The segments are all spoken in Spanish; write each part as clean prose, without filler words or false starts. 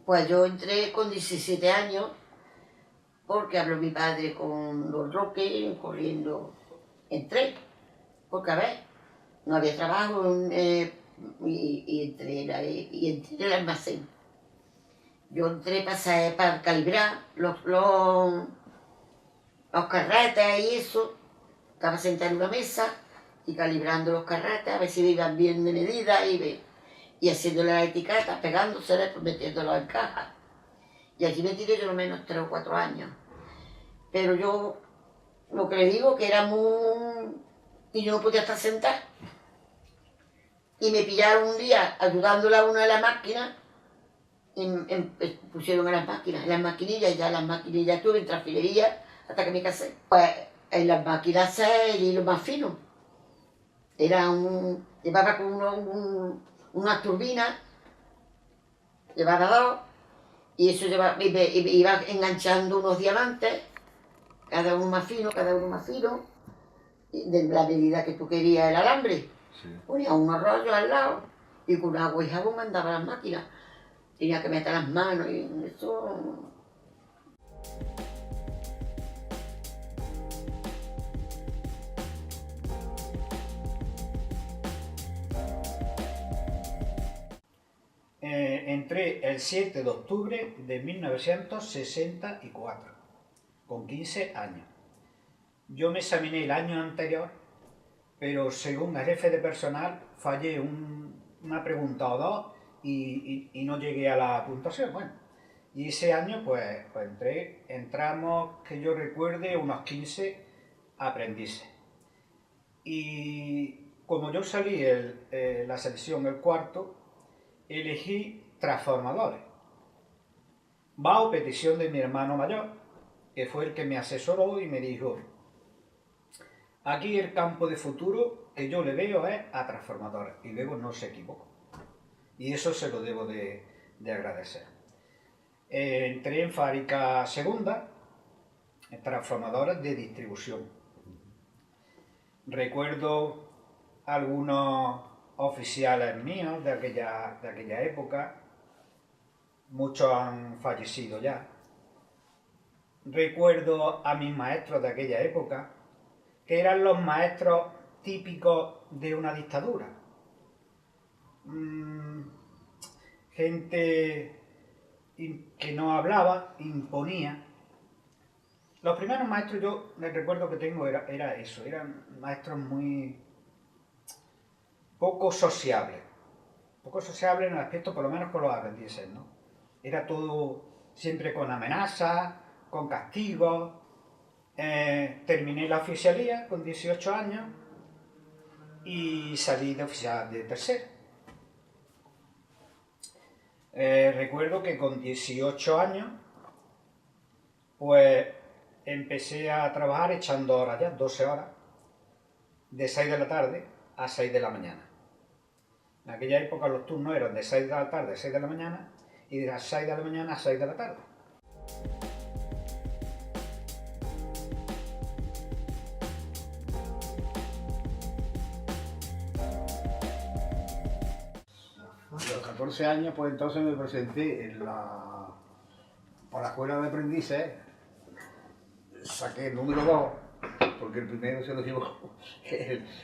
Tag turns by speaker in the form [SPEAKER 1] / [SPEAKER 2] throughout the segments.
[SPEAKER 1] Pues yo entré con 17 años, porque habló mi padre con Don Roque, corriendo. Entré, porque a ver, no había trabajo y entré en el almacén. Yo entré para calibrar los carretes y eso. Estaba sentada en una mesa y calibrando los carretes a ver si iban bien de medida y haciendo las etiquetas, pegándoselas, pues metiéndolas en caja. Y allí me tiré yo lo menos 3 o 4 años. Pero yo, lo que le digo, que era muy... y yo no podía estar sentada. Y me pillaron un día ayudándole a una de las máquinas, y pusieron en las maquinillas, y ya las maquinillas estuve en transfilería hasta que me casé. Pues en las máquinas el hilo más fino. Llevaba con una turbina, llevaba dos, y eso iba enganchando unos diamantes, cada uno más fino, de la medida que tú querías el alambre. Sí. Ponía unos rollos al lado y con agua y jabón andaba las máquinas. Tenía que meter las manos y eso.
[SPEAKER 2] Entré el 7 de octubre de 1964, con 15 años. Yo me examiné el año anterior, pero según el jefe de personal fallé una pregunta o dos y no llegué a la puntuación. Bueno, y ese año pues entramos, que yo recuerde, unos 15 aprendices. Y como yo salí la selección el cuarto, elegí transformadores. Bajo petición de mi hermano mayor, que fue el que me asesoró y me dijo: aquí el campo de futuro que yo le veo es a transformadores. Y luego no se equivocó. Y eso se lo debo de agradecer. Entré en fábrica segunda, en transformadores de distribución. Recuerdo algunos oficiales míos de aquella época. Muchos han fallecido ya. Recuerdo a mis maestros de aquella época, que eran los maestros típicos de una dictadura. Gente que no hablaba, imponía. Los primeros maestros, yo les recuerdo que tengo, era eso, eran maestros muy poco sociables. Poco sociables en el aspecto, por lo menos con los aprendices, ¿no? Era todo siempre con amenazas, con castigos. Terminé la oficialía con 18 años y salí de oficial de tercero. Recuerdo que con 18 años pues empecé a trabajar echando horas ya, 12 horas, de 6 de la tarde a 6 de la mañana. En aquella época los turnos eran de 6 de la tarde a 6 de la mañana y de las 6 de la mañana a 6 de la tarde.
[SPEAKER 3] A los 14 años, pues entonces me presenté para la escuela de aprendices, saqué el número 2, porque el primero se lo llevó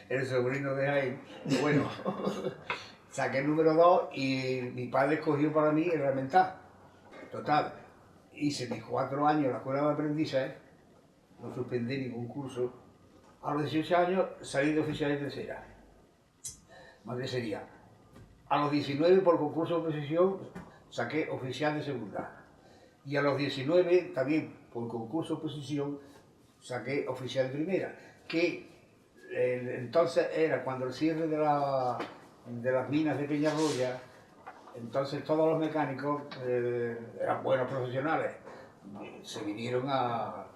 [SPEAKER 3] el sobrino de Jaime. Bueno, saqué el número 2 y mi padre escogió para mí el Herramental. Total, hice mis 4 años en la escuela de aprendices, no suspendí ningún curso. A los 18 años salí de oficial de tercera, maestrería. A los 19, por concurso de oposición, saqué oficial de segunda. Y a los 19, también por concurso de oposición, saqué oficial de primera. Que entonces era cuando el cierre de las minas de Peñarroya, entonces todos los mecánicos eran buenos profesionales. Se vinieron a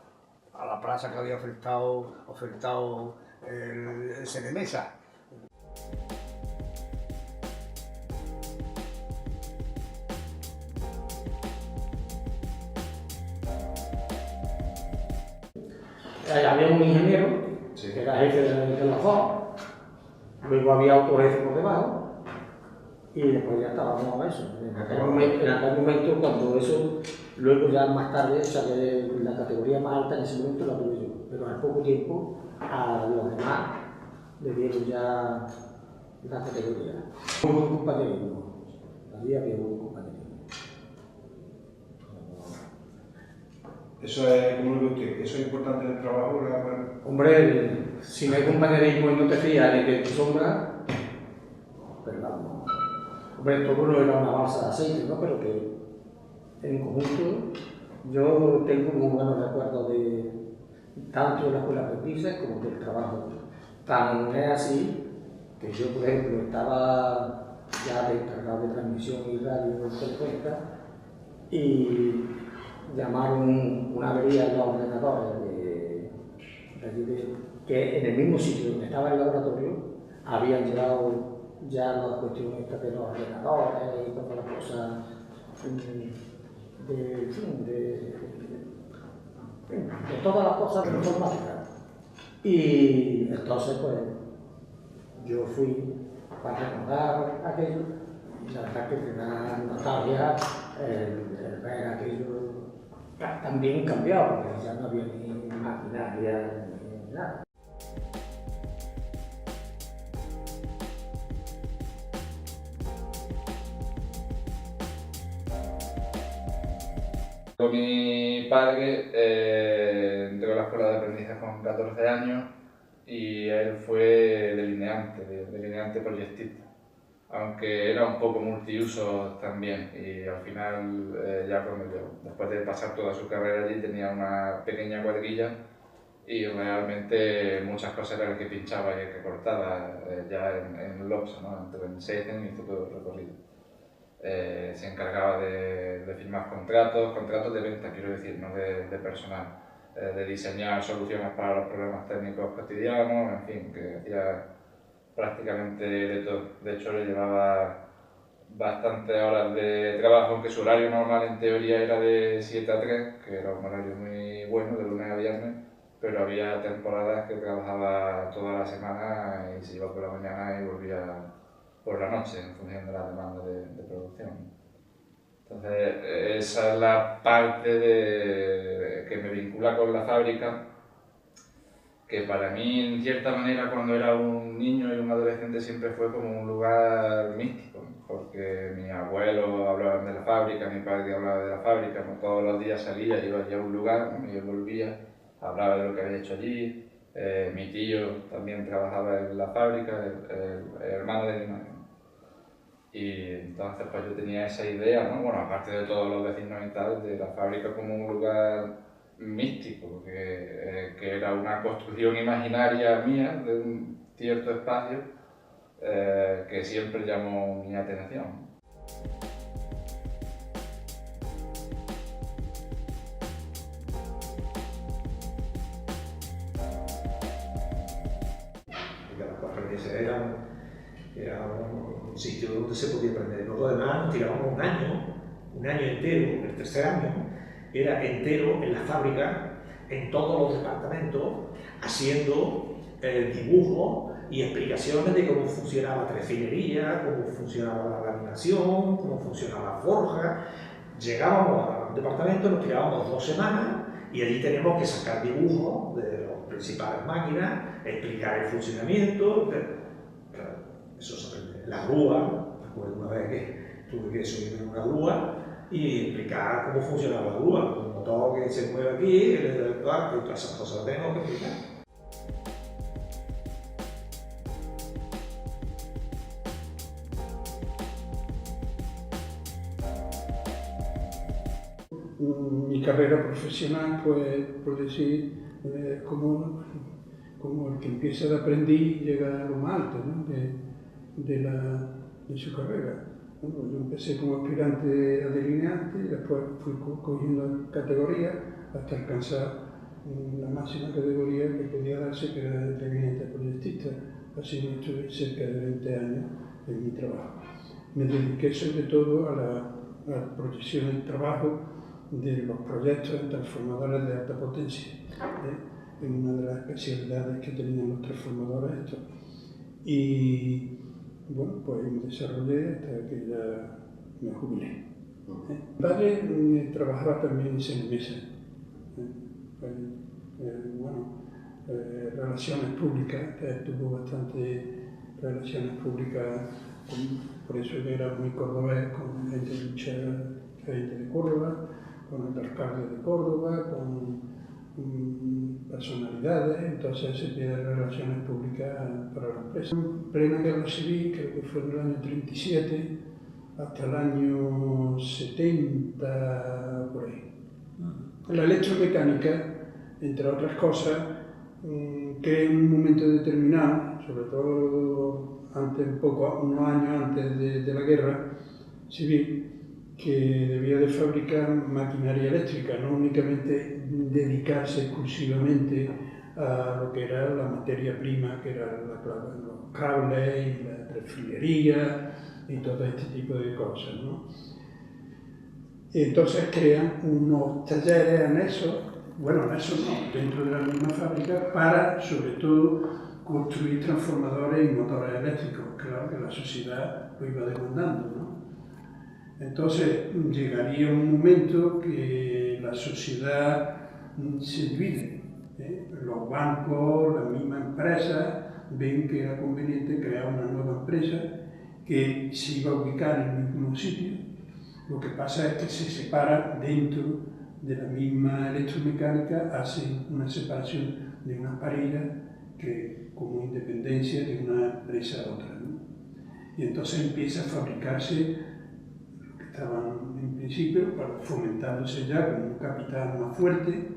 [SPEAKER 3] la plaza que había ofertado el CNMESA.
[SPEAKER 4] Había un ingeniero, sí, que era jefe de los dos, luego había otro jefe por debajo, y después ya estábamos eso. En aquel momento, cuando eso, luego ya más tarde, saqué la categoría más alta, en ese momento la tuve yo, pero al poco tiempo a los demás le dieron ya la categoría. Muy buen compañerismo, allí había buen compañerismo.
[SPEAKER 5] Eso es, como lo ve usted, eso es importante en el trabajo.
[SPEAKER 4] Hombre, si no hay compañerismo y no te fías ni de tu sombra, pero vamos. Hombre, todo no era una balsa de aceite, ¿no? Pero que en conjunto yo tengo muy buenos recuerdos de tanto de la escuela de aprendices como del trabajo. Tan es así que yo, por ejemplo, estaba ya de encargado de transmisión y radio telefónica y llamaron una avería en los ordenadores que en el mismo sitio donde estaba el laboratorio habían llegado ya las cuestiones de los ordenadores y todas las cosas de todas las cosas de la informática. Y entonces pues yo fui para recordar aquello y la verdad que me da nostalgia el ver aquello también cambiado, porque ya no había ni maquinaria ni nada.
[SPEAKER 6] Mi padre entró a la escuela de aprendizaje con 14 años y él fue delineante proyectista, aunque era un poco multiuso también, y al final ya después de pasar toda su carrera allí tenía una pequeña cuadrilla y realmente muchas cosas eran el que pinchaba y el que cortaba ya en LOPS, ¿no? Entró en SECEN y hizo todo el recorrido. Se encargaba de firmar contratos de venta, quiero decir, no de personal, de diseñar soluciones para los problemas técnicos cotidianos, en fin, que hacía prácticamente de todo. De hecho, le llevaba bastantes horas de trabajo, aunque su horario normal en teoría era de 7 a 3, que era un horario muy bueno, de lunes a viernes, pero había temporadas que trabajaba toda la semana y se iba por la mañana y volvía por la noche, en función de la demanda de producción. Entonces, esa es la parte que me vincula con la fábrica, que para mí, en cierta manera, cuando era un niño y un adolescente, siempre fue como un lugar místico, porque mis abuelos hablaban de la fábrica, mi padre hablaba de la fábrica, ¿no? Todos los días salía, iba allí a un lugar, ¿no? Y yo volvía, hablaba de lo que había hecho allí. Mi tío también trabajaba en la fábrica, el hermano de mi madre. Y entonces pues yo tenía esa idea, ¿no? Bueno, aparte de todos los vecinos y tal, de la fábrica como un lugar místico, que era una construcción imaginaria mía de un cierto espacio que siempre llamó mi atención.
[SPEAKER 7] Era un sitio donde se podía aprender. Luego además nos tirábamos un año entero, el tercer año, era entero en la fábrica, en todos los departamentos, haciendo dibujos y explicaciones de cómo funcionaba la trefilería, cómo funcionaba la laminación, cómo funcionaba la forja. Llegábamos a un departamento, nos tirábamos 2 semanas y allí teníamos que sacar dibujos de las principales máquinas, explicar el funcionamiento. Eso se aprende. La grúa, recuerdo una vez que tuve que subirme en una grúa y explicar cómo funcionaba la grúa, un motor que se mueve aquí, y todas esas cosas las tengo que explicar.
[SPEAKER 8] Mi carrera profesional, pues, por decir, como el que empieza de aprendiz y llega a lo más alto, ¿no? de su carrera. Bueno, yo empecé como aspirante a delineante y después fui cogiendo categorías hasta alcanzar la máxima categoría que podía darse, que era de delineante proyectista. Así me estuve cerca de 20 años en mi trabajo. Me dediqué sobre todo a la proyección del trabajo de los proyectos en transformadores de alta potencia, en una de las especialidades que tenían los transformadores estos. Y bueno, pues me desarrollé hasta que ya me jubilé. Mi padre trabajaba también en Senemesa. Relaciones públicas, tuvo bastante relaciones públicas, por eso era muy cordobés, con gente de lucha, gente de Córdoba, con el alcalde de Córdoba, con personalidades, entonces se pide relaciones públicas para la empresa. En plena guerra civil, creo que fue en el año 37 hasta el año 70, por ahí. La electromecánica, entre otras cosas, que en un momento determinado, sobre todo antes, unos años antes de la guerra civil, que debía de fabricar maquinaria eléctrica, no únicamente dedicarse exclusivamente a lo que era la materia prima, que eran los cables y la refrigería y todo este tipo de cosas, ¿no? Entonces crean unos talleres anexos, bueno, anexos no, dentro de la misma fábrica, para sobre todo construir transformadores y motores eléctricos, claro que la sociedad lo iba demandando, ¿no? Entonces llegaría un momento que la sociedad se divide, los bancos, las mismas empresas ven que era conveniente crear una nueva empresa que se iba a ubicar en el mismo sitio. Lo que pasa es que se separa dentro de la misma electromecánica, hacen una separación de una parilla que como independencia de una empresa a otra, ¿no? Y entonces empieza a fabricarse lo que estaban en principio, fomentándose ya con un capital más fuerte,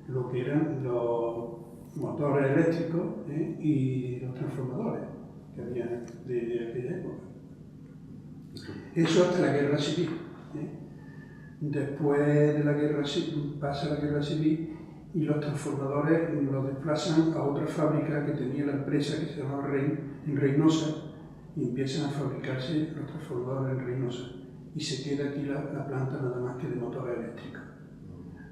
[SPEAKER 8] lo que eran los motores eléctricos y los transformadores que había de aquella época. Eso hasta la guerra civil. Después de la guerra civil, pasa la guerra civil y los transformadores los desplazan a otra fábrica que tenía la empresa que se llamaba en Reynosa, y empiezan a fabricarse los transformadores en Reynosa. Y se queda aquí la planta nada más que de motores eléctricos.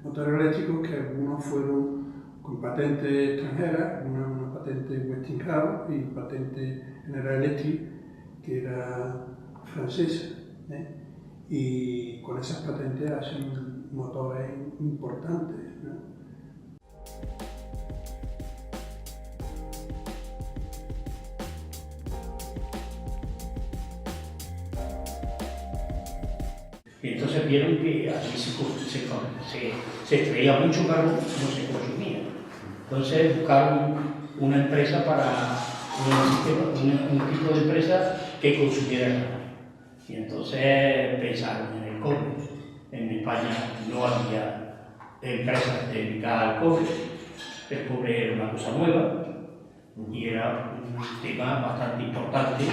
[SPEAKER 8] Motores eléctricos que algunos fueron con patente extranjera, una patente Westinghouse y patente General Electric, que era francesa, y con esas patentes hacen motores importantes, ¿no?
[SPEAKER 9] Y entonces vieron que aquí se extraía mucho carbón, no se consumía. Entonces buscaron una empresa para un tipo de empresa que consumiera carbón. Y entonces pensaron en el cobre. En España no había empresas dedicadas al cobre. El cobre era una cosa nueva y era un tema bastante importante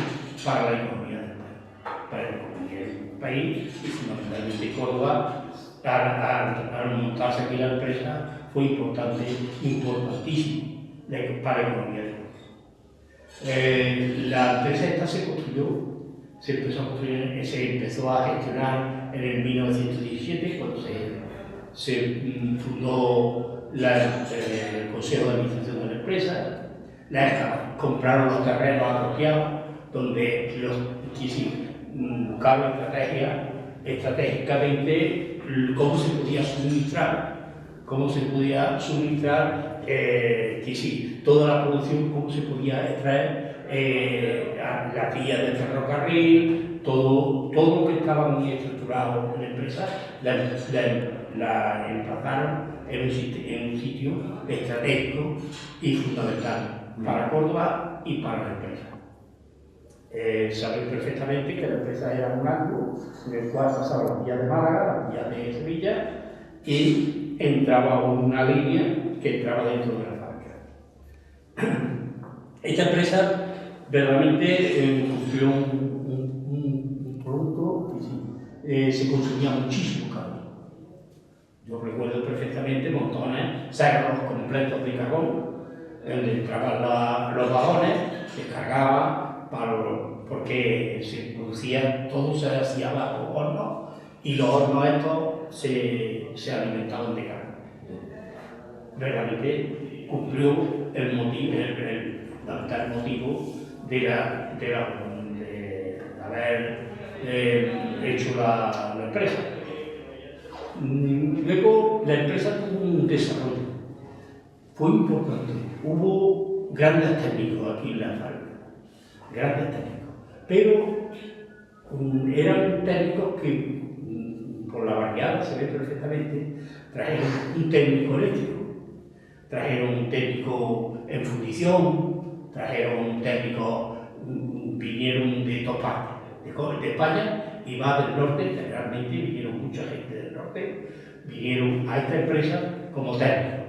[SPEAKER 9] para la economía del país. Para la economía del país y fundamentalmente Córdoba, al montarse aquí la empresa, fue importantísimo para la economía del país. La empresa esta se empezó a gestionar en el 1917, cuando se fundó el Consejo de Administración de la empresa. Compraron los terrenos apropiados, donde buscaron estratégicamente cómo se podía suministrar toda la producción, cómo se podía extraer las vías del ferrocarril, todo lo que estaba muy estructurado en la empresa, la emplazaron en un sitio estratégico y fundamental para Córdoba y para la empresa. Saben perfectamente que la empresa era un arco en el cual pasaban las vías de Málaga, las vías de Sevilla, y entraba una línea que entraba dentro de la fábrica. Esta empresa verdaderamente construyó un producto que se consumía muchísimo carbón. Yo recuerdo perfectamente montones, cerros completos de carbón, donde entraban los vagones, se cargaban, porque se producía, todo se hacía bajo hornos, y los hornos estos se alimentaban de carbón. Realmente cumplió el motivo de haber hecho la empresa. Luego la empresa tuvo un desarrollo, fue importante, hubo grandes técnicos aquí en la fábrica, grandes técnicos, pero eran técnicos que, por la variedad se ve perfectamente, trajeron un técnico eléctrico, trajeron un técnico en fundición, trajeron un técnico, vinieron de todas partes, de España y más del norte, generalmente vinieron mucha gente del norte, vinieron a esta empresa como técnicos.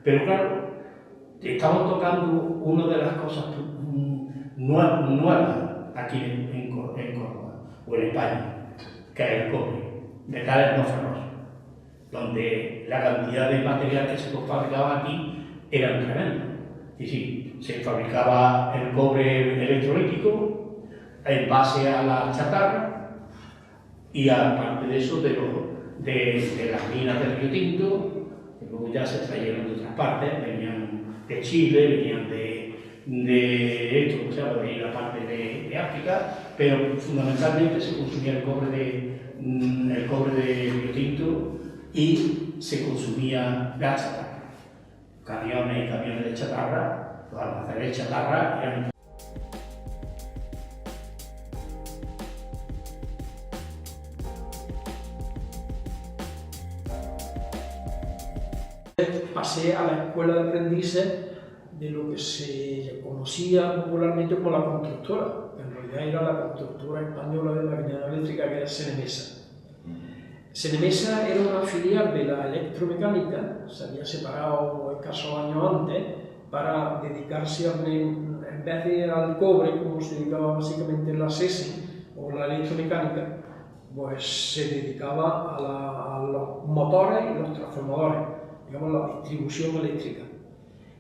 [SPEAKER 9] Pero claro, estamos tocando una de las cosas nuevas aquí en Córdoba, o en España, que es el cobre, metales no ferrosos, donde la cantidad de material que se fabricaba aquí era tremenda. Y sí, se fabricaba el cobre electrolítico en base a la chatarra, y aparte de eso, de las minas del Río Tinto, que luego ya se trajeron de otras partes, venían de Chile, venían de esto, o sea, de la parte de África, pero fundamentalmente se consumía el cobre de Río Tinto y se consumía la chatarra. Camiones y camiones de chatarra, los almacenes de chatarra eran...
[SPEAKER 10] Pasé a la escuela de aprendices de lo que se conocía popularmente como la constructora, que en realidad era la constructora española de maquinaria eléctrica, que era SENEMESA. SENEMESA era una filial de la electromecánica, se había separado escasos años antes para dedicarse, en vez de al cobre, como se dedicaba básicamente en la SESI o la electromecánica, pues se dedicaba a los motores y los transformadores, digamos la distribución eléctrica.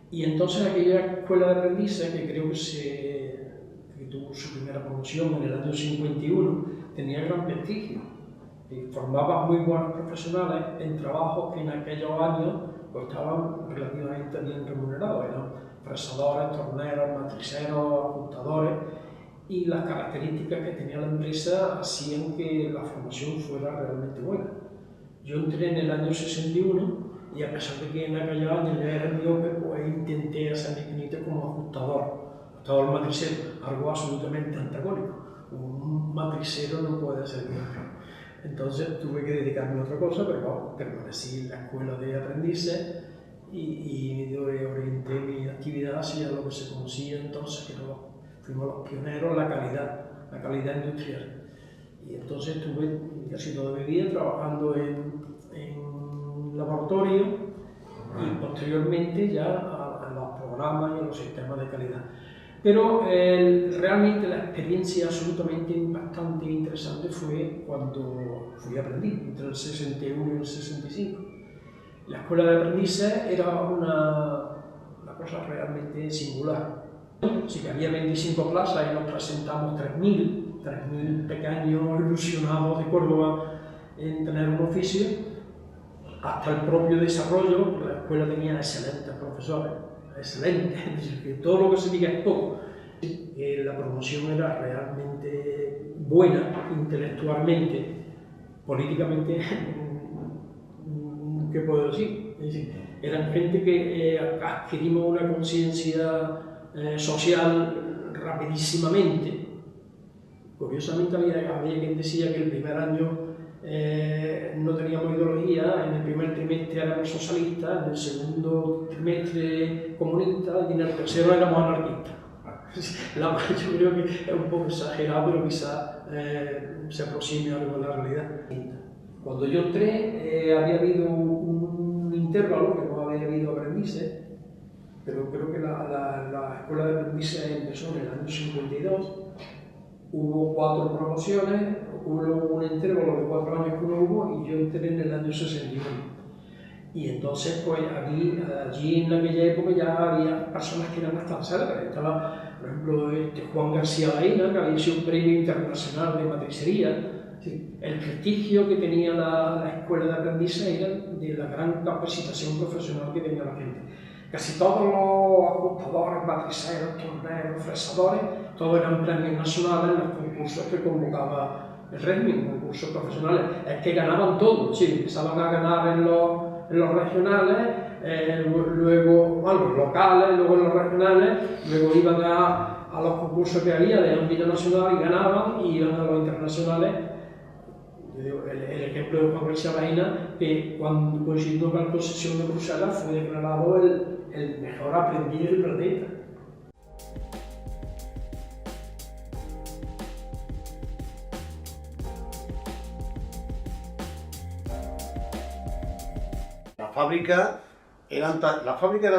[SPEAKER 10] Y entonces aquella escuela de aprendices, que creo que tuvo su primera promoción en el año 51, tenía gran prestigio. Y formaba muy buenos profesionales en trabajos que en aquellos años pues, estaban relativamente bien remunerados. Eran fresadores, torneros, matriceros, ajustadores, y las características que tenía la empresa hacían que la formación fuera realmente buena. Yo entré en el año 61 y a pesar de que en aquellos años ya era miope, pues intenté hacer mi pinita como ajustador matricero, algo absolutamente antagónico. Un matricero no puede ser miope. Entonces tuve que dedicarme a otra cosa, pero bueno, permanecí en la escuela de aprendices y orienté mi actividad hacia lo que se conocía entonces, que fuimos los pioneros, la calidad industrial. Y entonces estuve casi toda mi vida trabajando en laboratorio y posteriormente ya a los programas y a los sistemas de calidad. Pero realmente la experiencia absolutamente impactante e interesante fue cuando fui aprendiz, entre el 61 y el 65. La escuela de aprendices era una cosa realmente singular. Sí que había 25 plazas y nos presentamos 3.000 pequeños ilusionados de Córdoba en tener un oficio, hasta el propio desarrollo. La escuela tenía excelentes profesores, excelentes, es decir, que todo lo que se diga es poco. La promoción era realmente buena, intelectualmente, políticamente, ¿qué puedo decir? Es decir, eran gente que adquirimos una conciencia social rapidísimamente. Curiosamente había quien decía que el primer año no teníamos ideología, en el primer trimestre éramos socialistas, en el segundo trimestre comunistas y en el tercero éramos anarquistas. Yo creo que es un poco exagerado, pero quizás se aproxime algo a la realidad. Cuando yo entré había habido un intervalo, que no había habido aprendices, pero creo que la escuela de aprendices empezó en el año 52. Hubo 4 promociones, hubo un intervalo de 4 años que no hubo y yo entré en el año 61. Y entonces, pues allí en aquella época ya había personas que eran bastante célebres. Estaba, por ejemplo, Juan García Baena, que había sido un premio internacional de matricería. Sí, el prestigio que tenía la escuela de aprendices era de la gran capacitación profesional que tenía la gente. casi todos los ajustadores, matriceros, torneros, fresadores, todos eran premios nacionales en los concursos que convocaba el régimen, concursos profesionales. Es que ganaban todo, sí, empezaban a ganar en los regionales, luego, bueno, los locales, luego en los regionales, luego iban a los concursos que había de ámbito nacional y ganaban, y iban a los internacionales. El ejemplo de Juan García Baena, que cuando coincidió con la posesión de Bruselas fue declarado el mejor aprendiz del planeta.
[SPEAKER 11] Las fábricas eran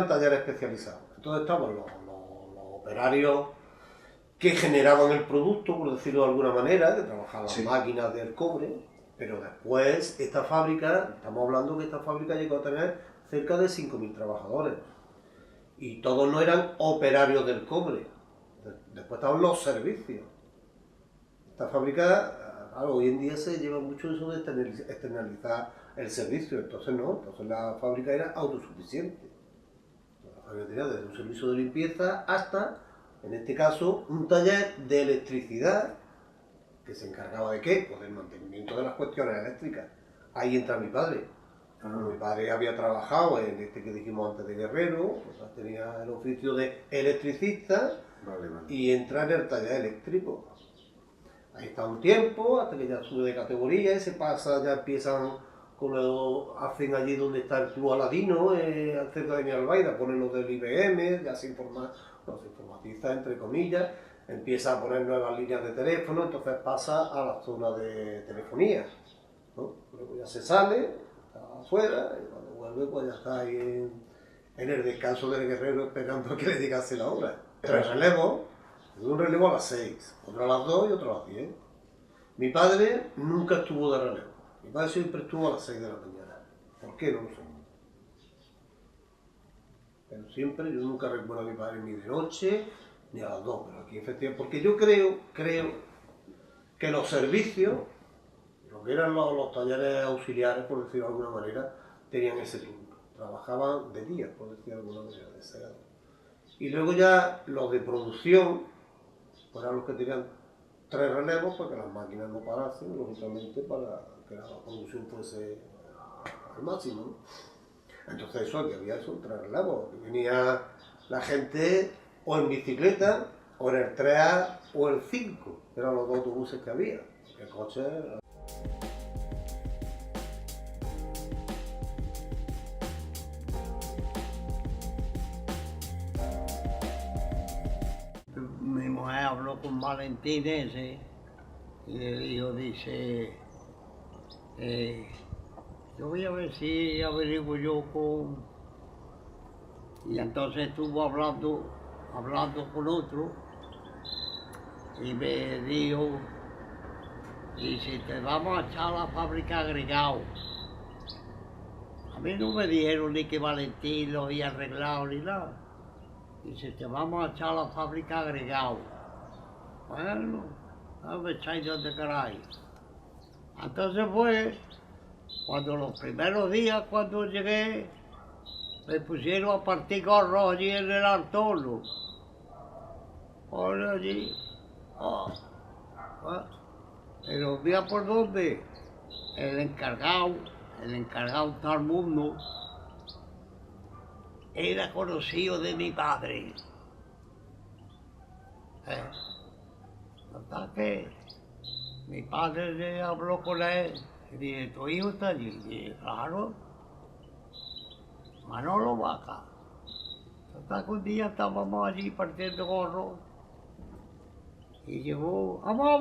[SPEAKER 11] talleres especializados. Entonces estaban los operarios que generaban el producto, por decirlo de alguna manera, que trabajaban las máquinas del cobre, pero después esta fábrica, estamos hablando que esta fábrica llegó a tener cerca de 5.000 trabajadores, y todos no eran operarios del cobre. Después estaban los servicios. Esta fábrica, hoy en día se lleva mucho eso de externalizar el servicio, entonces la fábrica era autosuficiente. La fábrica tenía desde un servicio de limpieza hasta, en este caso, un taller de electricidad que se encargaba de ¿qué? Pues del mantenimiento de las cuestiones eléctricas. Ahí entra mi padre. Mi padre había trabajado en este que dijimos antes de Guerrero, pues tenía el oficio de electricista, y entra en el taller eléctrico. Ahí está un tiempo, hasta que ya sube de categoría y se pasa, ya empiezan con hacen allí donde está el Club Aladino, cerca de mi Albaida, ponen los del IBM, ya se informatiza entre comillas, empieza a poner nuevas líneas de teléfono, entonces pasa a la zona de telefonía, ¿no? Luego ya se sale, está afuera, y cuando vuelve pues ya está ahí en el descanso del Guerrero esperando a que le llegase la hora. 3 relevos, un relevo a las 6, otro a las 2 y otro a las 10. Mi padre nunca estuvo de relevo, mi padre siempre estuvo a las 6 de la mañana. ¿Por qué? No lo sé. Pero siempre, yo nunca recuerdo a mi padre ni de noche, ni a las 2, pero aquí efectivamente, porque yo creo que los servicios, lo que eran los talleres auxiliares, por decirlo de alguna manera, tenían ese turno. Trabajaban de día, por decirlo de alguna manera, de ese lado. Y luego ya los de producción, pues eran los que tenían 3 relevos para que las máquinas no parasen, lógicamente, para que la producción fuese al máximo, ¿no? Entonces eso, que había eso, 3 relevos, que venía la gente o en bicicleta, o en el 3A o el 5, eran los 2 autobuses que había, el coche era...
[SPEAKER 12] Mi mujer habló con Valentín ese, y el hijo dice, yo voy a ver si averiguo yo con... Y entonces estuvo hablando con otro, y me dijo, dice, te vamos a echar a la fábrica agregado. A mí no me dijeron ni que Valentín lo había arreglado ni nada. Dice, te vamos a echar a la fábrica agregado. Bueno, no me echáis donde queráis. Entonces fue, cuando los primeros días, cuando llegué, me pusieron a partir gorros allí en el Artono. Por allí. Pero mira por dónde. El encargado de todo el mundo, era conocido de mi padre. Hasta que mi padre le habló con él y dije, ¿tu hijo está allí? Y dije, claro, Manolo Vaca. Hasta que un día estábamos allí partiendo gorro y llegó, vamos a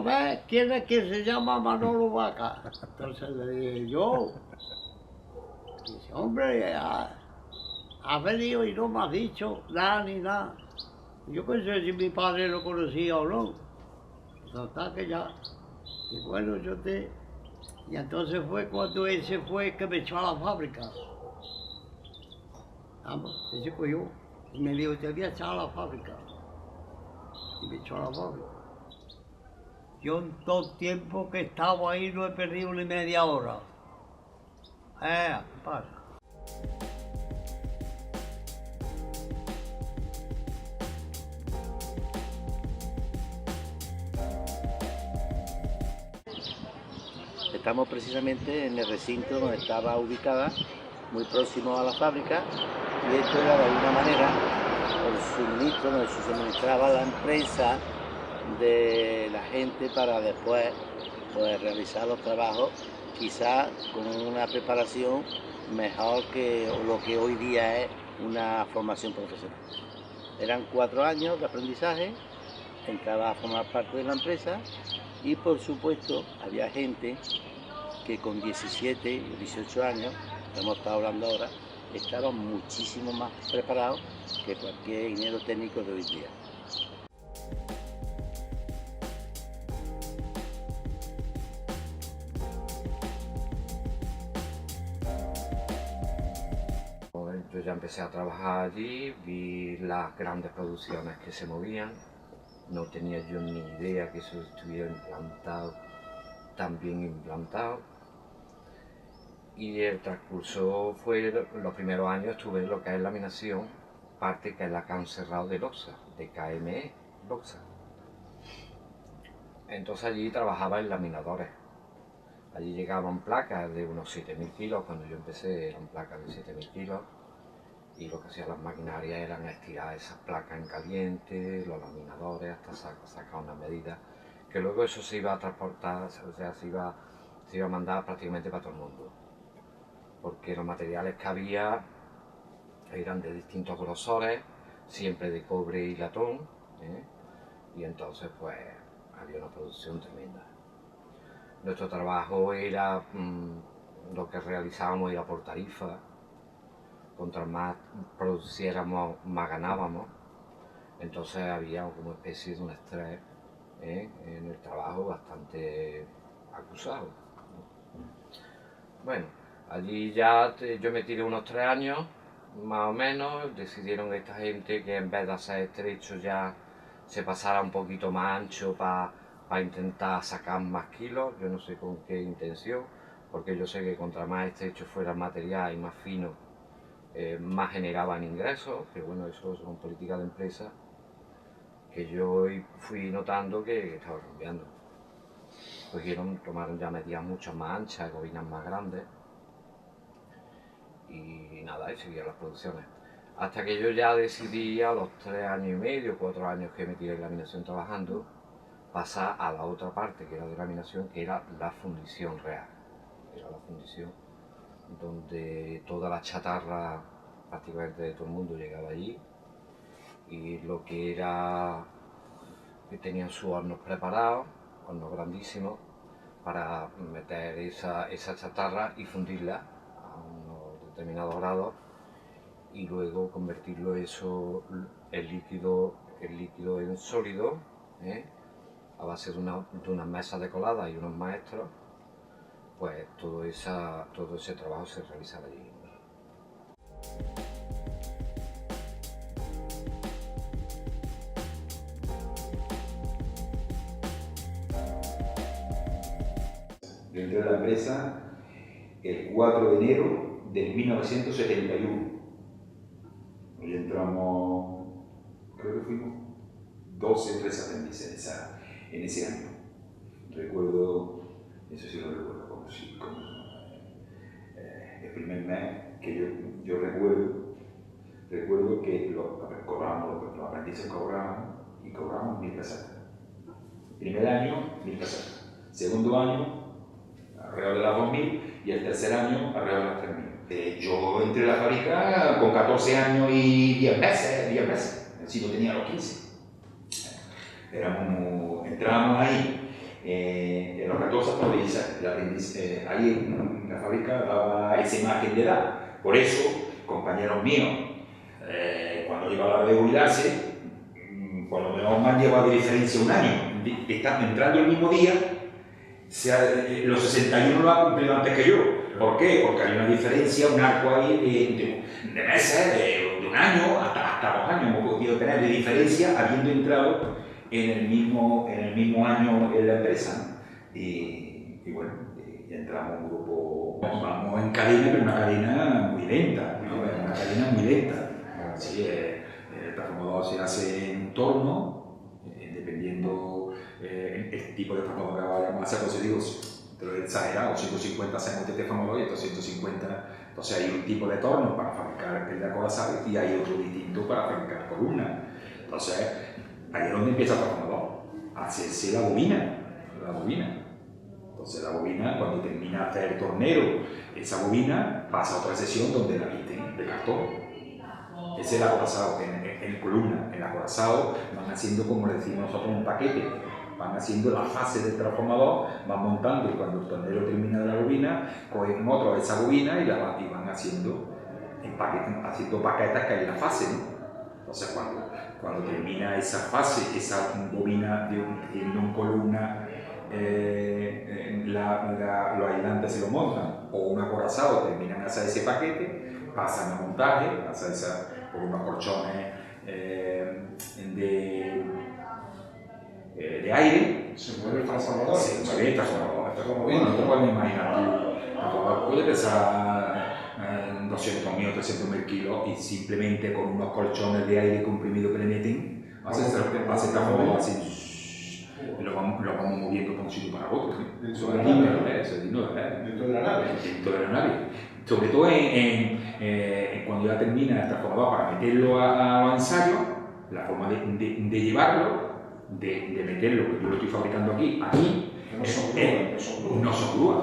[SPEAKER 12] ver quién es que se llama Manolo Vaca. Entonces le dije, yo. Dice, hombre, ha venido y no me ha dicho nada ni nada. Yo qué sé si mi padre lo conocía o no. Hasta que ya. Y bueno, y entonces fue cuando ese fue que me echó a la fábrica. Vamos, ese fue yo. Y me dijo, te voy a echar a la fábrica. Y me echó a la fábrica. Yo en todo el tiempo que estaba ahí no he perdido ni media hora. ¿Qué pasa?
[SPEAKER 13] estamos precisamente en el recinto donde estaba ubicada, muy próximo a la fábrica, y esto era de alguna manera el suministro donde se suministraba la empresa de la gente para después poder realizar los trabajos, quizás con una preparación mejor que lo que hoy día es una formación profesional. Eran 4 años de aprendizaje, entraba a formar parte de la empresa y por supuesto había gente que con 17 o 18 años, hemos estado hablando ahora, estaban muchísimo más preparados que cualquier ingeniero técnico de hoy día.
[SPEAKER 14] Yo ya empecé a trabajar allí, vi las grandes producciones que se movían, no tenía yo ni idea que eso estuviera implantado, tan bien implantado. Y el transcurso fue, los primeros años estuve en lo que es laminación, parte que es la que han cerrado de Loxa, de KME Loxa. Entonces allí trabajaba en laminadores. Allí llegaban placas de unos 7.000 kilos, cuando yo empecé eran placas de 7.000 kilos. Y lo que hacían las maquinarias eran estirar esas placas en caliente, los laminadores, hasta sacar una medida, que luego eso se iba a transportar, o sea, se iba a mandar prácticamente para todo el mundo. Porque los materiales que había eran de distintos grosores, siempre de cobre y latón, y entonces pues había una producción tremenda. Nuestro trabajo era, lo que realizábamos era por tarifa. Contra más produciéramos, más ganábamos. Entonces había como especie de un estrés en el trabajo bastante acusado. Bueno, allí ya yo me tiré unos 3 años, más o menos. Decidieron esta gente que en vez de hacer estrecho ya se pasara un poquito más ancho para intentar sacar más kilos. Yo no sé con qué intención, porque yo sé que contra más estrecho fuera el material y más fino, más generaban ingresos, que bueno, eso son políticas de empresa que yo fui notando que estaba cambiando. Tomaron ya medidas mucho más anchas, bobinas más grandes, y nada, y seguían las producciones. Hasta que yo ya decidí a los 3 años y medio, 4 años que me tiré en laminación trabajando, pasar a la otra parte que era de laminación, que era la fundición real. Era la fundición donde toda la chatarra prácticamente de todo el mundo llegaba allí, y lo que era que tenían sus hornos preparados, hornos grandísimos, para meter esa chatarra y fundirla a unos determinados grados y luego convertirlo eso, el líquido en sólido, a base de unas mesas de colada y unos maestros. Pues todo ese trabajo se realizaba allí.
[SPEAKER 15] Yo entré a la empresa el 4 de enero del 1971. Hoy entramos, creo que fuimos 12 o 13 aprendices en ese año. Recuerdo, eso sí lo recuerdo, como el primer mes que yo recuerdo que los aprendices cobraban y cobraban 1.000 pesetas. Primer año, 1.000 pesetas. Segundo año, alrededor de las 2.000, y el tercer año, alrededor de las 3.000. Yo entré a la fábrica con 14 años y 10 meses, si no tenía los 15. Entrábamos ahí. En los 14 ahí en la fábrica daba esa imagen de edad. Por eso, compañeros míos, cuando llegó la hora de jubilarse, por lo menos me han llevado de diferencia un año. Están entrando el mismo día, los 61 lo han cumplido antes que yo. ¿Por qué? Porque hay una diferencia, un arco ahí de meses, de un año hasta 2 años hemos podido tener de diferencia habiendo entrado en el mismo año en la empresa. Y bueno, ya entramos en un grupo, vamos en cadena, pero una cadena muy lenta, una cadena muy lenta. Sí, el transformador se hace en torno, dependiendo el tipo de transformador que vayamos a hacer, pues digo, te lo he exagerado, 150 hacemos de transformador y 250, entonces hay un tipo de torno para fabricar el de acorazado y hay otro distinto para fabricar columnas. Entonces, ahí es donde empieza el transformador, a hacerse la bobina. Entonces la bobina, cuando termina de hacer el tornero, esa bobina pasa a otra sección donde la visten de cartón. Ese es el acorazado, en columna. El acorazado van haciendo, como le decimos nosotros, un paquete. Van haciendo la fase del transformador, van montando y cuando el tornero termina de la bobina, cogen otro de esa bobina y van haciendo paquetes que hay en la fase, ¿no? Entonces cuando termina esa fase, esa bobina teniendo en columna, los aislantes se lo montan, o un acorazado terminan de hacer ese paquete, pasan a montaje, por unos colchones de aire.
[SPEAKER 5] Se mueve el transformador.
[SPEAKER 15] Se mueve el transformador. Bueno, no te puedes imaginar tú. El transformador puede pesar 200.000 o 300.000 kilos y simplemente con unos colchones de aire comprimido que le meten, hace el transformador así. Y lo vamos moviendo por un sitio para otro.
[SPEAKER 5] Dentro de la nave.
[SPEAKER 15] Eso es digno de ver.
[SPEAKER 5] Dentro de la nave.
[SPEAKER 15] Dentro de la nave. Sobre todo cuando ya termina el transformador para meterlo a los ensayos, la forma de llevarlo, de meterlo, que yo lo estoy fabricando aquí, no son grúas.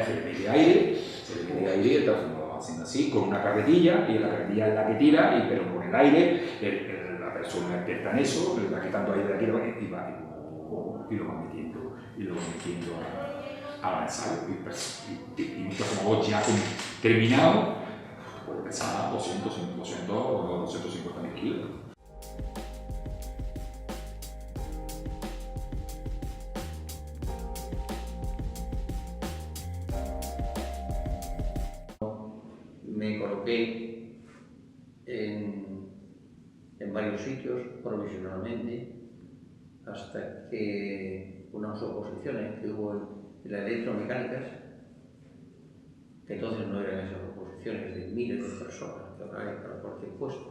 [SPEAKER 15] Se le mete aire y el transformador va haciendo así, con una carretilla, y la carretilla es la que tira, pero con el aire, la persona experta en eso, le va quitando aire de aquí y lo va metiendo al ensayo. Y un transformador ya terminado puede pesar 200 o 250.000 kilos.
[SPEAKER 16] Me coloqué en varios sitios provisionalmente hasta que unas oposiciones que hubo en las electromecánicas, que entonces no eran esas oposiciones de miles de personas que ahora hay para cualquier puesto.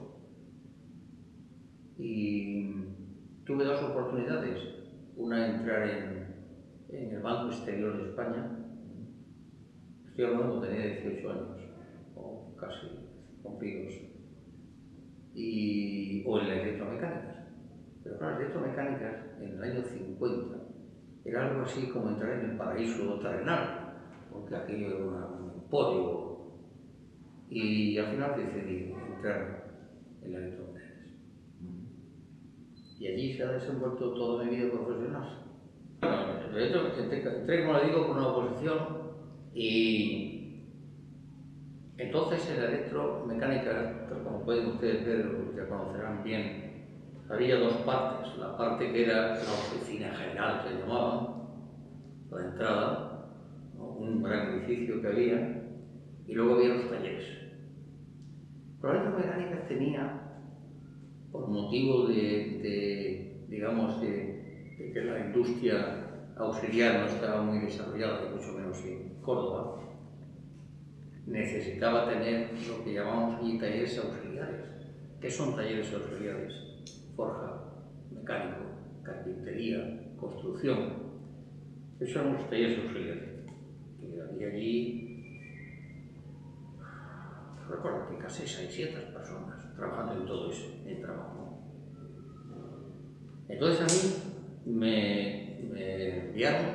[SPEAKER 16] Y tuve dos oportunidades, una entrar en el Banco Exterior de España, estoy hablando cuando tenía 18 años, o casi cumplidos, o en las electromecánicas. Pero claro, las electromecánicas en el año 50 era algo así como entrar en el paraíso terrenal, porque aquello era un emporio. Y al final decidí entrar en las electromecánicas. Y allí se ha desenvuelto toda mi vida profesional. Entré, como le digo, con una oposición y entonces en la electromecánica, como pueden ustedes ver, ya conocerán bien, había dos partes. La parte que era la oficina general, que llamaban, la entrada, ¿no? Un gran edificio que había, y luego había los talleres. Pero la electromecánica tenía, por motivo digamos, de que la industria auxiliar no estaba muy desarrollada, y mucho menos en Córdoba, necesitaba tener lo que llamamos allí talleres auxiliares. ¿Qué son talleres auxiliares? Forja, mecánico, carpintería, construcción. Esos son los talleres auxiliares. Y había allí, recuerdo que casi 600 personas trabajando en todo eso, en trabajo. Entonces a mí me enviaron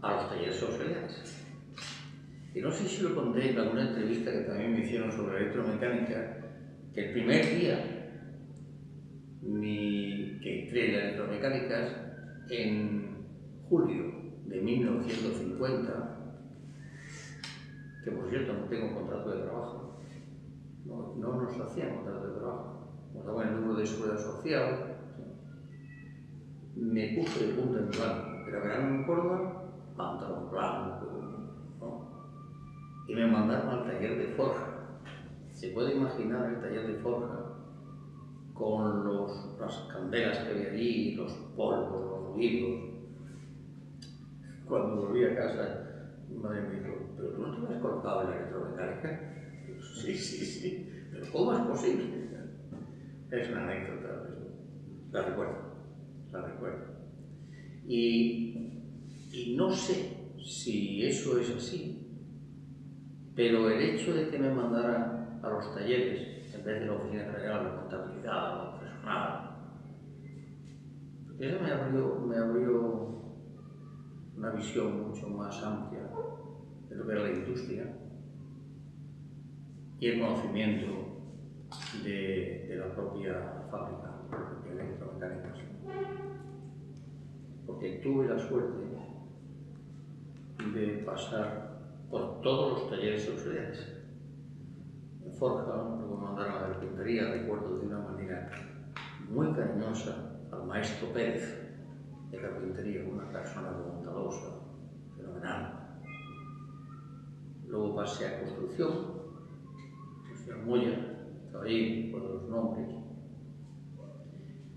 [SPEAKER 16] a los talleres auxiliares. Y no sé si lo conté en alguna entrevista que también me hicieron sobre electromecánica, que el primer día que entré en las electromecánicas, en julio de 1950, que por cierto no tengo contrato de trabajo, no nos hacían contrato de trabajo, nos daban el número de seguridad social, me puse de punta en blanco, era verano en Córdoba, pantalón blanco, ¿no? Y me mandaron al taller de forja. Se puede imaginar el taller de forja con las candelas que había allí, los polvos, los ruidos. Cuando volví a casa, mi madre me dijo, ¿pero tú no te habías colocado en la electromecánica? Sí, pero ¿cómo es posible? Es una anécdota, la recuerdo. Y no sé si eso es así, pero el hecho de que me mandaran a los talleres, en vez de la oficina general, la contabilidad, la personal, eso me abrió una visión mucho más amplia de lo que era la industria y el conocimiento de la propia fábrica de electromecánicas. Porque tuve la suerte de pasar por todos los talleres auxiliares. En Forja, luego me mandaron a la carpintería, recuerdo de una manera muy cariñosa al maestro Pérez de carpintería, una persona bondadosa, fenomenal. Luego pasé a construcción, Moya, estaba allí por los nombres.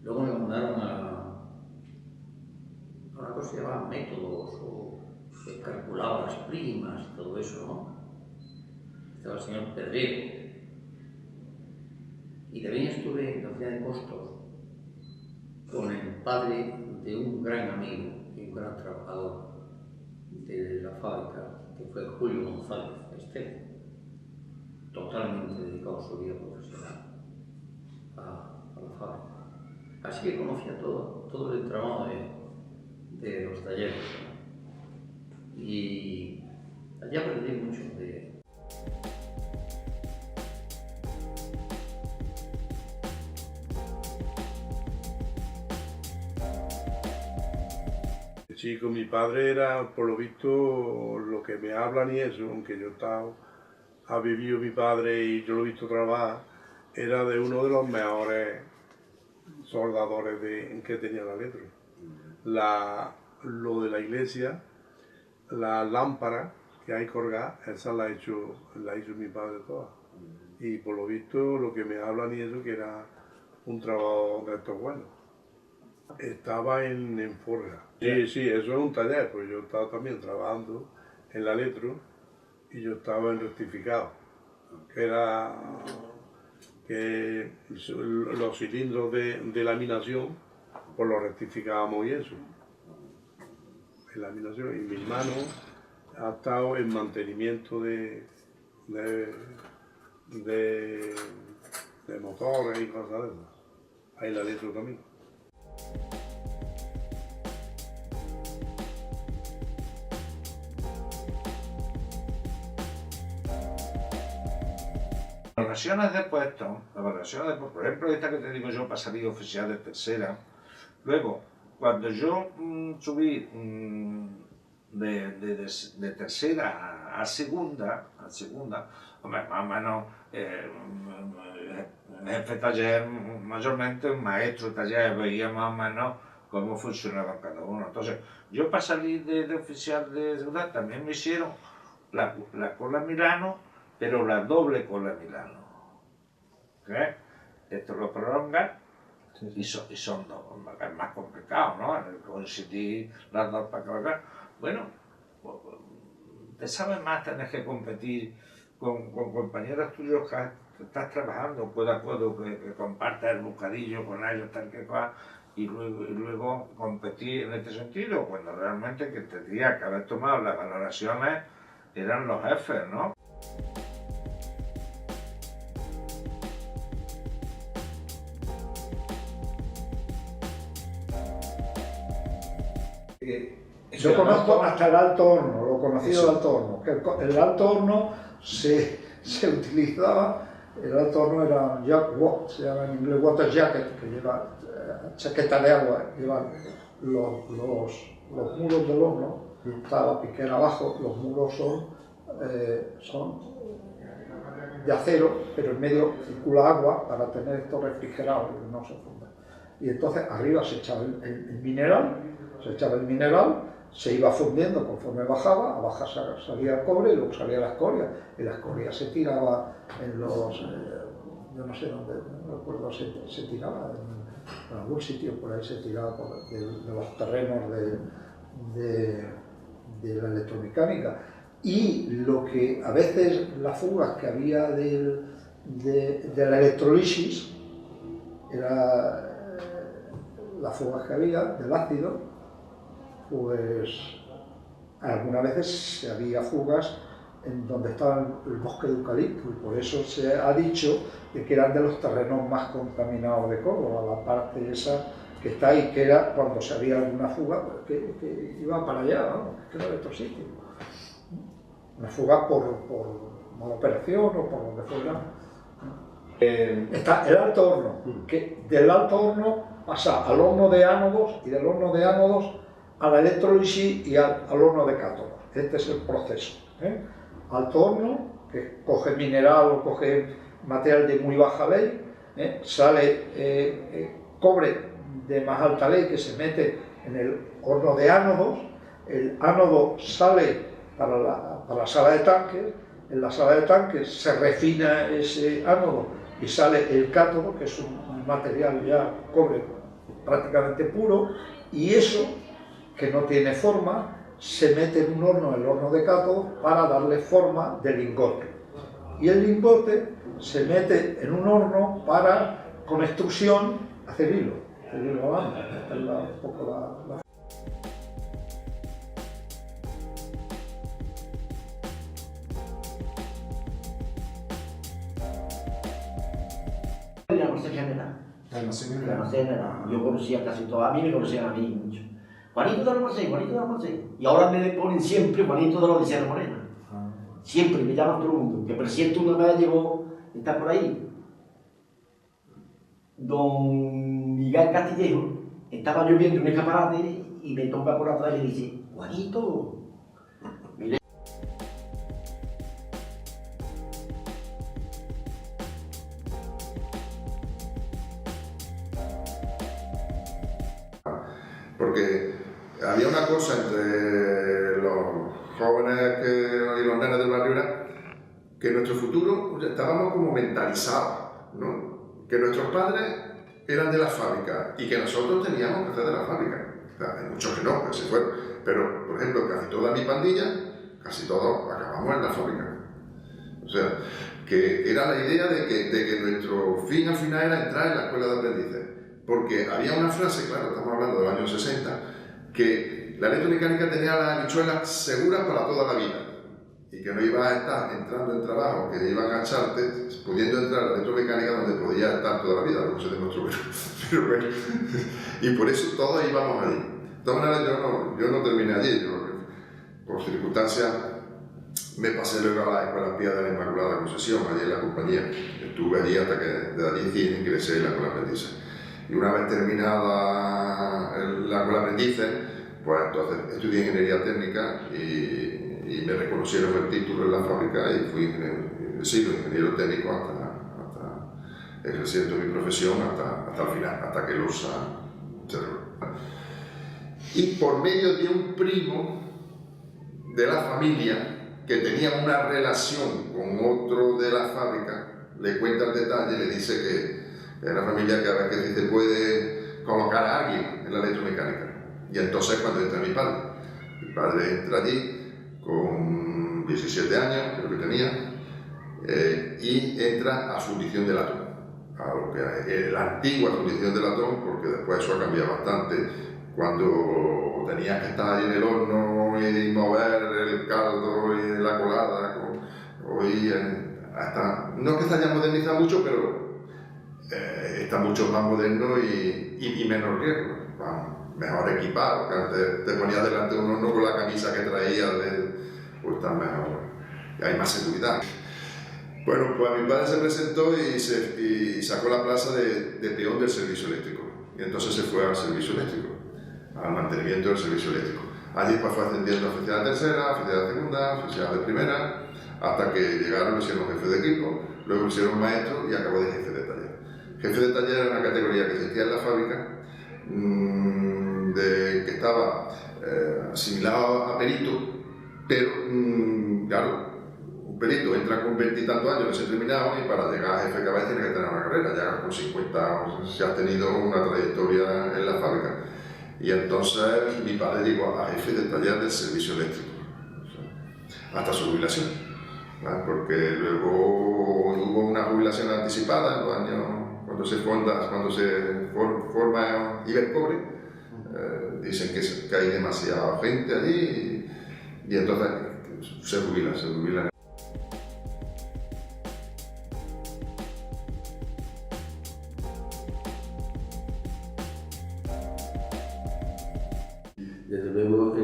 [SPEAKER 16] Luego me mandaron a una cosa que se llamaba métodos, o se calculaba las primas y todo eso, ¿no? Estaba el señor Pedrero. Y también estuve en la oficina de costos con el padre de un gran amigo y un gran trabajador de la fábrica, que fue Julio González Esteve, totalmente dedicado a su vida profesional a la fábrica. Así que conocía todo el entramado de los talleres, ¿no? Y allí aprendí mucho de...
[SPEAKER 5] Sí, con mi padre era, por lo visto, lo que me hablan y eso, aunque yo ha vivido mi padre y yo lo he visto trabajar, era de uno de los mejores soldadores que tenía la letra. Lo de la iglesia, la lámpara que hay colgada, esa la hizo mi padre toda. Y por lo visto, lo que me hablan y eso, que era un trabajo de estos buenos. Estaba en Forja. Sí, eso es un taller, pues yo estaba también trabajando en la Electro y yo estaba en rectificado, que era que los cilindros de laminación, pues los rectificábamos y eso, en laminación. Y mi hermano ha estado en mantenimiento de motores y cosas de esas, ahí en la Electro también.
[SPEAKER 7] Valoraciones de puestos, por ejemplo, esta que te digo yo para salir oficial de tercera. Luego, cuando yo subí de tercera a segunda, hombre, más o menos, jefe de taller, mayormente un maestro de taller, veía más o menos cómo funcionaba cada uno. Entonces, yo para salir de oficial de seguridad también me hicieron la cola Milano, pero la doble cola Milano. ¿Okay? Esto lo prolonga y son dos, es más complicado, ¿no? Coincidir las dos para cargar. Bueno, te sabes más, tenés que competir con compañeros tuyos que estás trabajando, puedo que compartas el bocadillo con ellos, tal que cual, y luego competir en este sentido, cuando realmente que tendría que haber tomado las valoraciones eran los jefes, ¿no?
[SPEAKER 2] Yo conozco hasta el alto horno, lo conocido del alto horno, que el alto horno se utilizaba, el alto horno era un jack watt, se llama en inglés water jacket, que lleva chaqueta de agua, lleva los muros del horno, está la piquera abajo, los muros son de acero, pero en medio circula agua para tener esto refrigerado y no se funda. Y entonces arriba se echaba el mineral, se iba fundiendo conforme bajaba, abajo salía el cobre y luego salía la escoria, y la escoria se tiraba en los, yo no sé dónde, no recuerdo, se tiraba en algún sitio por ahí, se tiraba de los terrenos de la electromecánica. Y lo que a veces las fugas que había de la electrolisis, las fugas que había del ácido, pues
[SPEAKER 17] algunas veces había fugas en donde estaba el bosque de eucalipto, y por eso se ha dicho de que eran de los terrenos más contaminados de Córdoba, la parte esa que está ahí, que era cuando se había alguna fuga, pues, que iba para allá, ¿no? Que era de estos sitios. Una fuga por mala operación o por donde fuera. Está el alto horno, que del alto horno pasa al horno de ánodos, y del horno de ánodos a la electrólisis y al horno de cátodos. Este es el proceso. Alto horno, que coge mineral o coge material de muy baja ley, sale cobre de más alta ley que se mete en el horno de ánodos, el ánodo sale para la sala de tanques, en la sala de tanques se refina ese ánodo y sale el cátodo, que es un material ya cobre prácticamente puro, y eso, que no tiene forma, se mete en un horno, el horno de cátodo, para darle forma de lingote. Y el lingote se mete en un horno para, con extrusión, hacer hilo blanco. Esta es un poco la...
[SPEAKER 18] El almacén general. Yo conocía casi todos, a mí me conocían a mí mucho. Juanito del almacén, Juanito del almacén. Y ahora me ponen siempre Juanito de la Odisea Morena. Siempre me llaman todo el mundo. Que presiento una vez llegó, está por ahí, don Miguel Castillejo, estaba yo viendo un escaparate y me toca por atrás y me dice, Juanito, mire.
[SPEAKER 5] Porque había una cosa entre los jóvenes y los nenes del barrio, era que nuestro futuro estábamos como mentalizados, ¿no? Que nuestros padres eran de la fábrica y que nosotros teníamos que hacer de la fábrica. O sea, hay muchos que no, que se fueron. Pero, por ejemplo, casi toda mi pandilla, casi todos acabamos en la fábrica. O sea, que era la idea de que nuestro fin al final era entrar en la escuela de aprendices. Porque había una frase, claro, estamos hablando del año 60, que la electromecánica tenía las habichuelas seguras para toda la vida. Y que no ibas a estar entrando en trabajo, que iban a echarte, pudiendo entrar a la electromecánica donde podías estar toda la vida, luego se demostró pero bueno. Y por eso todos íbamos allí. De todas maneras, yo no terminé allí, por circunstancias me pasé luego a la Escuela Pía de la Inmaculada Concepción, allí en la compañía. Estuve allí hasta que de allí ingresé en la Escuela Aprendices. Y una vez terminada la Escuela Aprendices, pues entonces estudié Ingeniería Técnica y me reconocieron el título en la fábrica y fui ingeniero técnico hasta ejerciendo mi profesión hasta el final, hasta que LOSA cerró. Y por medio de un primo de la familia que tenía una relación con otro de la fábrica, le cuenta el detalle, le dice que es la familia que a ver que si te puede colocar a alguien en la electromecánica. Y entonces cuando entra mi padre entra allí con 17 años, creo que tenía, y entra a fundición de latón, a lo que es la antigua fundición de latón, porque después eso ha cambiado bastante, cuando tenías que estar ahí en el horno y mover el caldo y la colada, hoy hasta, no es que se haya modernizado mucho, pero está mucho más moderno y menos riesgo. Mejor equipado, que antes te ponías delante de un horno con la camisa que traías, pues está mejor, y hay más seguridad. Bueno, pues mi padre se presentó y sacó la plaza de peón del servicio eléctrico, y entonces se fue al servicio eléctrico, al mantenimiento del servicio eléctrico. Allí pues fue ascendiendo a oficial de tercera, oficial de segunda, oficial de primera, hasta que llegaron, lo hicieron jefe de equipo, luego lo hicieron maestro y acabó de jefe de taller. Jefe de taller era una categoría que existía en la fábrica, que estaba asimilado a perito, pero claro, un perito entra con 20 y tantos años recién terminado y para llegar a jefe de cabeza tiene que tener una carrera, ya con 50 se ha tenido una trayectoria en la fábrica. Y entonces mi padre llegó a jefe de taller del servicio eléctrico, hasta su jubilación, ¿vale? Porque luego hubo una jubilación anticipada en los años cuando se forma Ibercobre. Dicen que hay demasiada gente allí
[SPEAKER 19] Y entonces se jubila.
[SPEAKER 20] Desde luego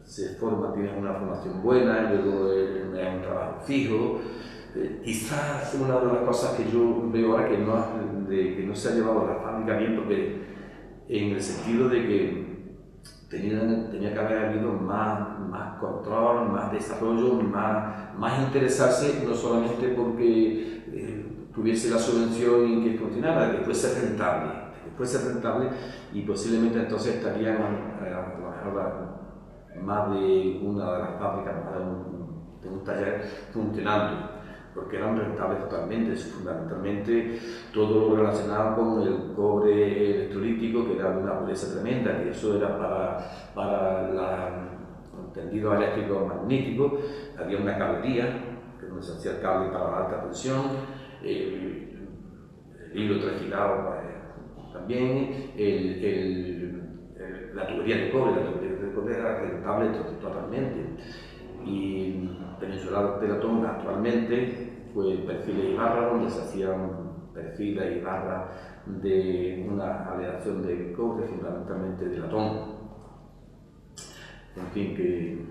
[SPEAKER 20] se forma, tiene una formación buena, luego es un trabajo fijo. Quizás una de las cosas que yo veo ahora que no se ha llevado a la fábrica bien, porque en el sentido de que tenía que haber habido más control, más desarrollo, más interesarse, no solamente porque tuviese la subvención y que continuara, que fuese rentable, y posiblemente entonces estarían a lo mejor más de una de las fábricas, más de un taller funcionando, porque eran rentables totalmente, fundamentalmente todo lo relacionado con el cobre electrolítico, que era de una pureza tremenda, que eso era para el tendido eléctrico magnético. Había una cablería, que donde se hacía el cable para la alta tensión, el hilo trafilado también, la tubería de cobre era rentable totalmente. Y Peninsular de Latón actualmente fue perfiles y barras, donde se hacían perfiles y barras de una aleación de cobre, fundamentalmente de latón. En fin, que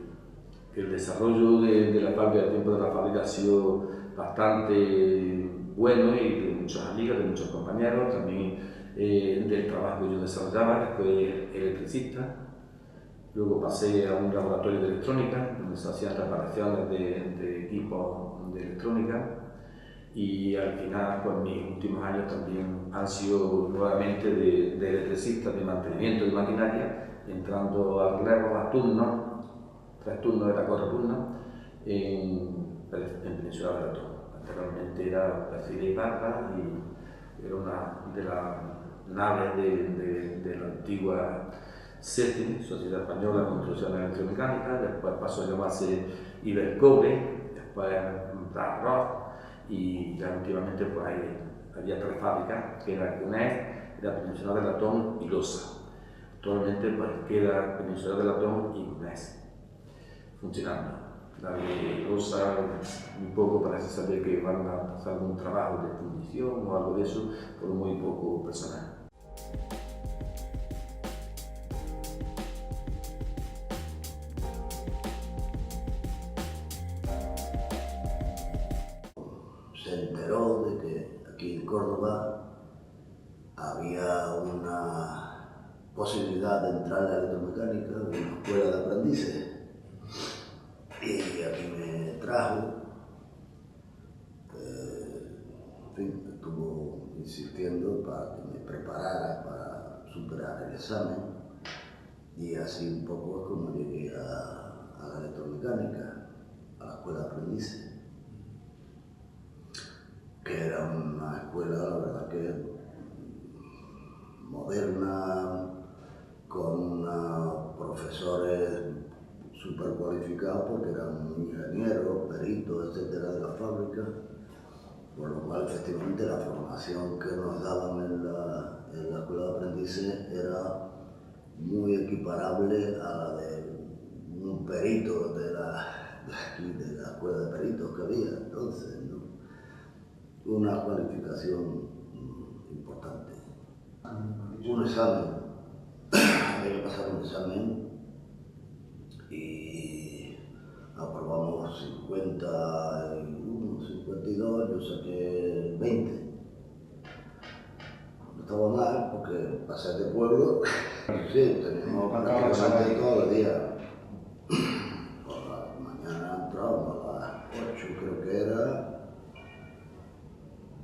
[SPEAKER 20] el desarrollo de la fábrica, el tiempo de la fábrica ha sido bastante bueno, y de muchos amigos, de muchos compañeros, también del trabajo que yo desarrollaba, que fue electricista. Luego pasé a un laboratorio de electrónica, donde se hacían reparaciones de equipos de electrónica, y al final, pues mis últimos años también han sido nuevamente de electricista, de mantenimiento de maquinaria, entrando a relevos, a turnos, 3 turnos era 4 turnos, en Peninsular de Latón. Anteriormente era perfil y barra, y era una de las naves de la antigua SETI, Sociedad Española de Construcción Electromecánica. Después pasó a llamarse Ibercobre, después Darroch, y ya últimamente pues había 3 fábricas, que era CUNES, la Peninsular de Latón y Losa. Actualmente pues queda Peninsular de Latón y CUNES funcionando. La de Losa un poco parece saber que van a hacer algún trabajo de fundición o algo de eso, por muy poco personal.
[SPEAKER 21] Se enteró de que aquí en Córdoba había una posibilidad de entrar a la electromecánica, de una escuela de aprendices, y aquí me trajo. En fin, estuvo insistiendo para que me preparara para superar el examen, y así un poco es como llegué a la electromecánica, a la escuela de aprendices, que era una escuela, la verdad que moderna, con profesores súper cualificados, porque eran ingenieros, peritos, etcétera, de la fábrica, por lo cual efectivamente la formación que nos daban en la escuela de aprendices era muy equiparable a la de un perito de la escuela de peritos que había entonces, ¿no? Una cualificación importante. Un examen, había que pasar un examen, y aprobamos 51, 52, yo saqué 20. No estaba mal porque pasé de pueblo, sí, teníamos prácticamente todo el día. Por la mañana entrábamos a las 8, creo que era,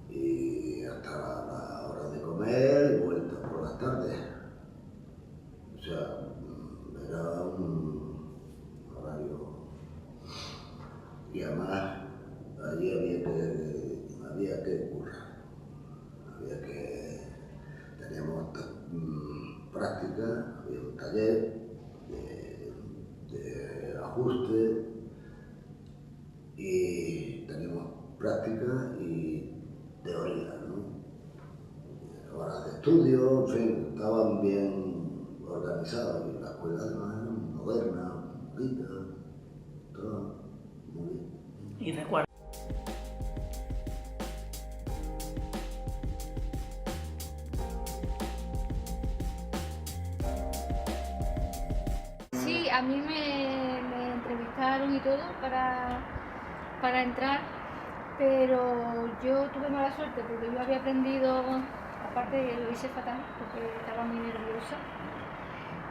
[SPEAKER 21] y hasta la hora de comer y vuelta por las tardes. O sea, era un horario. Y además, allí había que currar. Teníamos práctica, había un taller de ajuste, y teníamos práctica y teoría, ¿no? Horas de estudio, en fin, estaban bien organizadas, y la escuela además era moderna, bonita.
[SPEAKER 1] a mí me entrevistaron y todo para entrar, pero yo tuve mala suerte porque yo había aprendido, aparte lo hice fatal porque estaba muy nerviosa,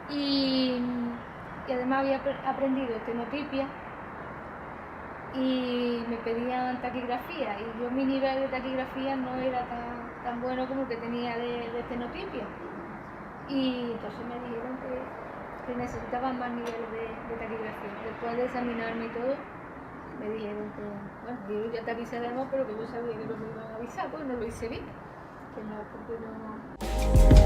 [SPEAKER 1] y además había aprendido estenotipia y me pedían taquigrafía, y yo mi nivel de taquigrafía no era tan bueno como el que tenía de estenotipia, y entonces me dijeron que necesitaban más niveles de taquigrafía. Después de examinarme y todo, me dijeron que, bueno, yo ya te avisaremos, pero que yo sabía que lo que me iban a avisar, pues no lo hice bien, que no, porque no...